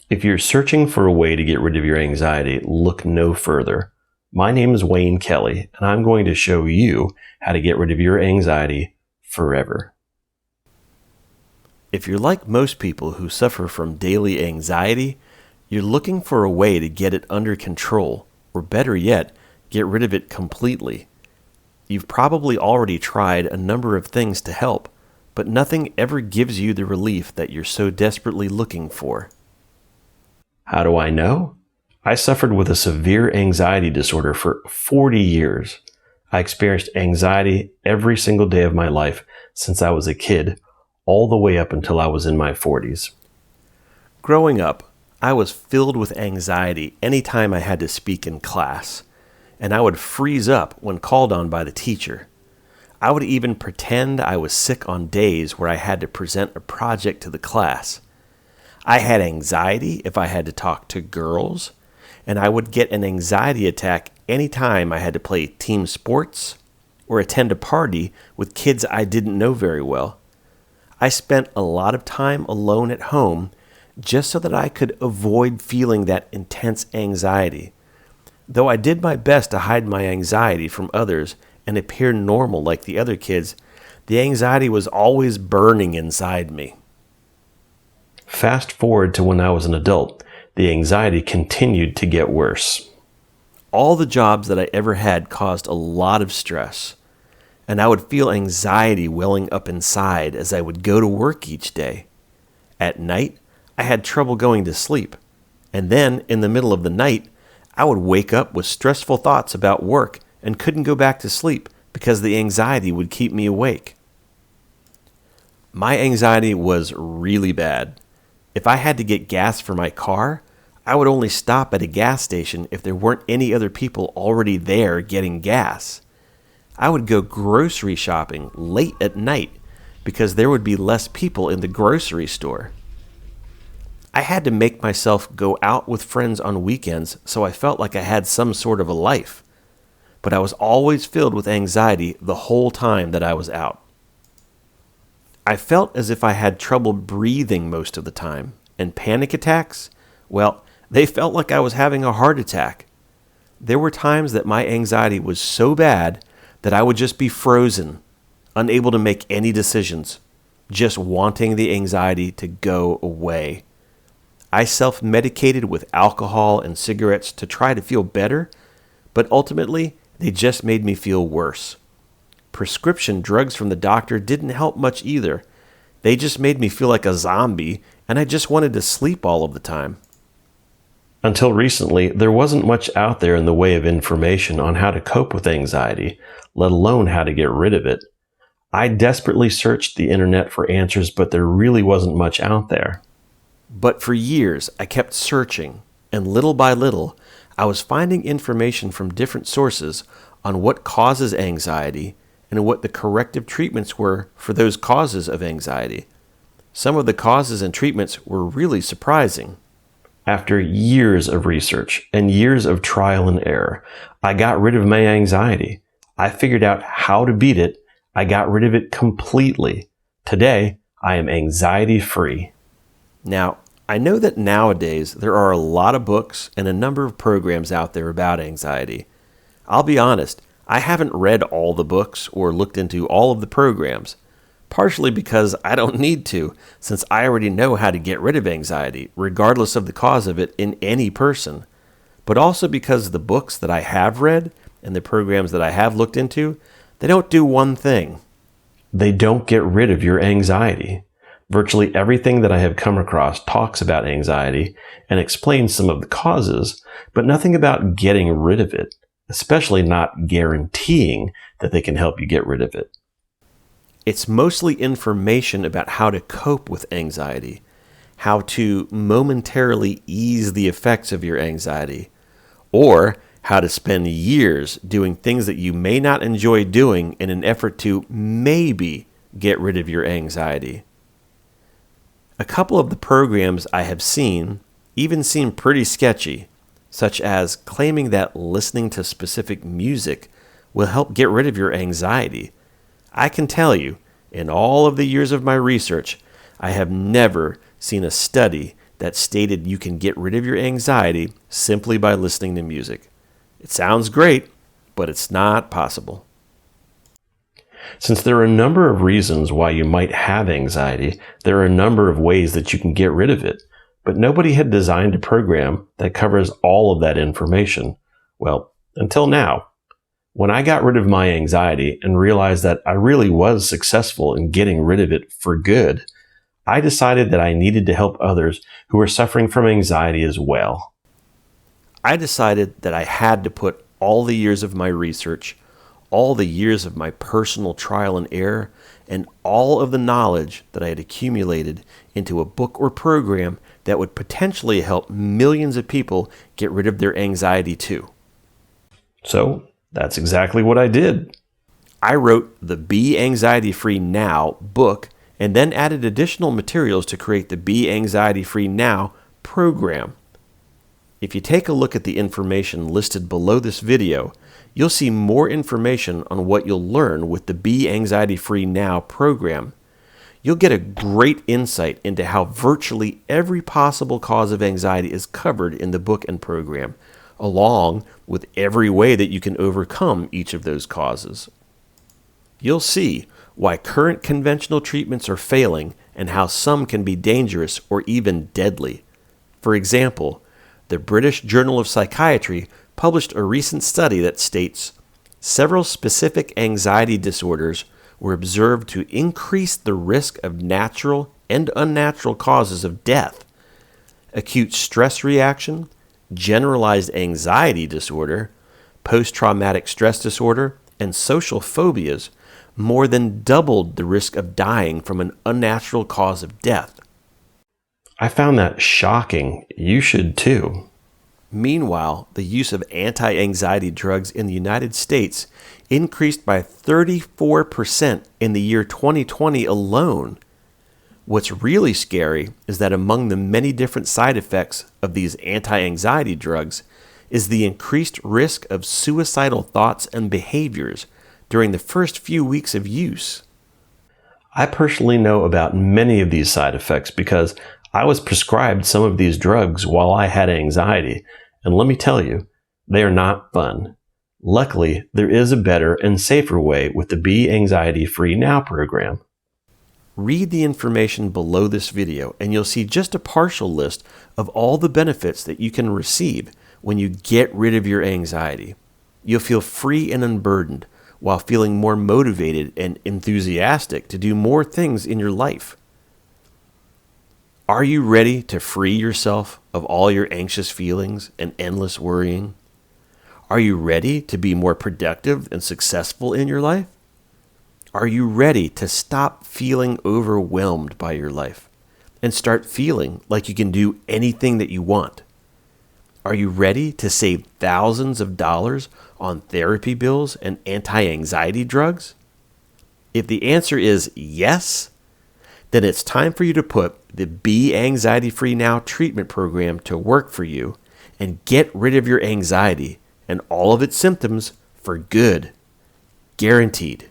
If you're searching for a way to get rid of your anxiety, look no further. My name is Wayne Kelly, and I'm going to show you how to get rid of your anxiety forever. If you're like most people who suffer from daily anxiety, you're looking for a way to get it under control, or better yet, get rid of it completely. You've probably already tried a number of things to help, but nothing ever gives you the relief that you're so desperately looking for. How do I know? I suffered with a severe anxiety disorder for 40 years. I experienced anxiety every single day of my life since I was a kid, all the way up until I was in my 40s. Growing up, I was filled with anxiety anytime I had to speak in class, and I would freeze up when called on by the teacher. I would even pretend I was sick on days where I had to present a project to the class. I had anxiety if I had to talk to girls, and I would get an anxiety attack anytime I had to play team sports or attend a party with kids I didn't know very well. I spent a lot of time alone at home just so that I could avoid feeling that intense anxiety. Though I did my best to hide my anxiety from others and appear normal like the other kids, the anxiety was always burning inside me. Fast forward to when I was an adult, the anxiety continued to get worse. All the jobs that I ever had caused a lot of stress, and I would feel anxiety welling up inside as I would go to work each day. At night, I had trouble going to sleep, and then in the middle of the night, I would wake up with stressful thoughts about work and couldn't go back to sleep because the anxiety would keep me awake. My anxiety was really bad. If I had to get gas for my car, I would only stop at a gas station if there weren't any other people already there getting gas. I would go grocery shopping late at night because there would be less people in the grocery store. I had to make myself go out with friends on weekends so I felt like I had some sort of a life. But I was always filled with anxiety the whole time that I was out. I felt as if I had trouble breathing most of the time, and panic attacks, well, they felt like I was having a heart attack. There were times that my anxiety was so bad that I would just be frozen, unable to make any decisions, just wanting the anxiety to go away. I self-medicated with alcohol and cigarettes to try to feel better, but ultimately, they just made me feel worse. Prescription drugs from the doctor didn't help much either. They just made me feel like a zombie, and I just wanted to sleep all of the time. Until recently, there wasn't much out there in the way of information on how to cope with anxiety, let alone how to get rid of it. I desperately searched the internet for answers, but there really wasn't much out there. But for years, I kept searching, and little by little, I was finding information from different sources on what causes anxiety and what the corrective treatments were for those causes of anxiety. Some of the causes and treatments were really surprising. After years of research and years of trial and error, I got rid of my anxiety. I figured out how to beat it. I got rid of it completely. Today, I am anxiety-free. Now, I know that nowadays there are a lot of books and a number of programs out there about anxiety. I'll be honest, I haven't read all the books or looked into all of the programs, partially because I don't need to, since I already know how to get rid of anxiety, regardless of the cause of it in any person, but also because the books that I have read and the programs that I have looked into, they don't do one thing. They don't get rid of your anxiety. Virtually everything that I have come across talks about anxiety and explains some of the causes, but nothing about getting rid of it, especially not guaranteeing that they can help you get rid of it. It's mostly information about how to cope with anxiety, how to momentarily ease the effects of your anxiety, or how to spend years doing things that you may not enjoy doing in an effort to maybe get rid of your anxiety. A couple of the programs I have seen even seem pretty sketchy, such as claiming that listening to specific music will help get rid of your anxiety. I can tell you, in all of the years of my research, I have never seen a study that stated you can get rid of your anxiety simply by listening to music. It sounds great, but it's not possible. Since there are a number of reasons why you might have anxiety, there are a number of ways that you can get rid of it, but nobody had designed a program that covers all of that information. Well, until now. When I got rid of my anxiety and realized that I really was successful in getting rid of it for good, I decided that I needed to help others who were suffering from anxiety as well. I decided that I had to put all the years of my research, all the years of my personal trial and error, and all of the knowledge that I had accumulated into a book or program that would potentially help millions of people get rid of their anxiety too. So that's exactly what I did. I wrote the Be Anxiety Free Now book and then added additional materials to create the Be Anxiety Free Now program. If you take a look at the information listed below this video, you'll see more information on what you'll learn with the Be Anxiety Free Now program. You'll get a great insight into how virtually every possible cause of anxiety is covered in the book and program, along with every way that you can overcome each of those causes. You'll see why current conventional treatments are failing and how some can be dangerous or even deadly. For example, the British Journal of Psychiatry published a recent study that states several specific anxiety disorders were observed to increase the risk of natural and unnatural causes of death. Acute stress reaction, generalized anxiety disorder, post-traumatic stress disorder, and social phobias more than doubled the risk of dying from an unnatural cause of death. I found that shocking. You should too. Meanwhile, the use of anti-anxiety drugs in the United States increased by 34% in the year 2020 alone. What's really scary is that among the many different side effects of these anti-anxiety drugs is the increased risk of suicidal thoughts and behaviors during the first few weeks of use. I personally know about many of these side effects because I was prescribed some of these drugs while I had anxiety, and let me tell you, they are not fun. Luckily, there is a better and safer way with the Be Anxiety Free Now program. Read the information below this video and you'll see just a partial list of all the benefits that you can receive when you get rid of your anxiety. You'll feel free and unburdened while feeling more motivated and enthusiastic to do more things in your life. Are you ready to free yourself of all your anxious feelings and endless worrying? Are you ready to be more productive and successful in your life? Are you ready to stop feeling overwhelmed by your life and start feeling like you can do anything that you want? Are you ready to save thousands of dollars on therapy bills and anti-anxiety drugs? If the answer is yes, then it's time for you to put the Be Anxiety Free Now treatment program to work for you and get rid of your anxiety and all of its symptoms for good. Guaranteed.